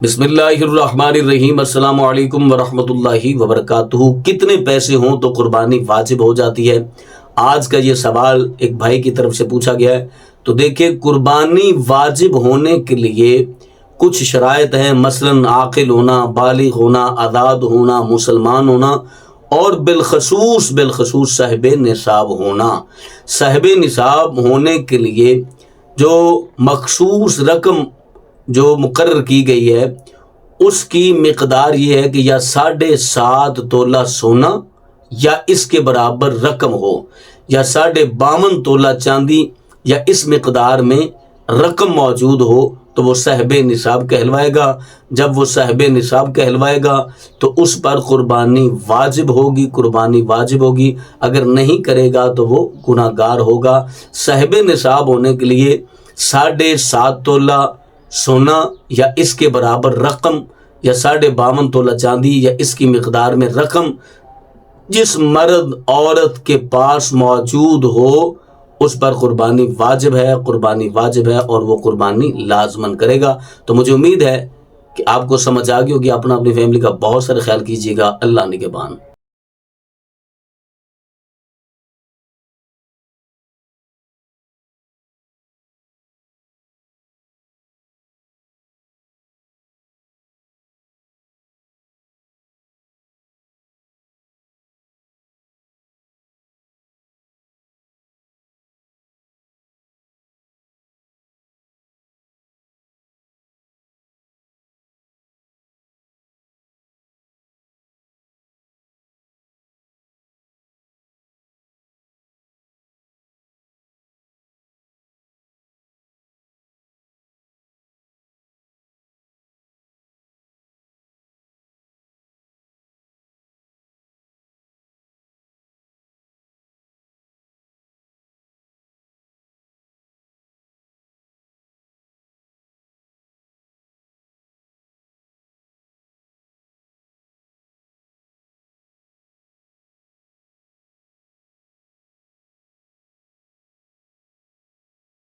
بسم اللہ الرحمن الرحیم، السلام علیکم ورحمۃ اللہ وبرکاتہ۔ کتنے پیسے ہوں تو قربانی واجب ہو جاتی ہے؟ آج کا یہ سوال ایک بھائی کی طرف سے پوچھا گیا ہے۔ تو دیکھیں، قربانی واجب ہونے کے لیے کچھ شرائط ہیں، مثلاً عاقل ہونا، بالغ ہونا، آزاد ہونا، مسلمان ہونا، اور بالخصوص صاحب نصاب ہونا۔ صاحب نصاب ہونے کے لیے جو مخصوص رقم جو مقرر کی گئی ہے، اس کی مقدار یہ ہے کہ یا 7.5 تولہ سونا یا اس کے برابر رقم ہو، یا 52.5 تولہ چاندی یا اس مقدار میں رقم موجود ہو تو وہ صاحب نصاب کہلوائے گا۔ جب وہ صاحب نصاب کہلوائے گا تو اس پر قربانی واجب ہوگی۔ اگر نہیں کرے گا تو وہ گناہ گار ہوگا۔ صاحب نصاب ہونے کے لیے 7.5 تولہ سونا یا اس کے برابر رقم یا 52.5 تولہ چاندی یا اس کی مقدار میں رقم جس مرد عورت کے پاس موجود ہو اس پر قربانی واجب ہے اور وہ قربانی لازمن کرے گا۔ تو مجھے امید ہے کہ آپ کو سمجھ آ گئی ہوگی۔ اپنی فیملی کا بہت سارا خیال کیجیے گا۔ اللہ نگہبان۔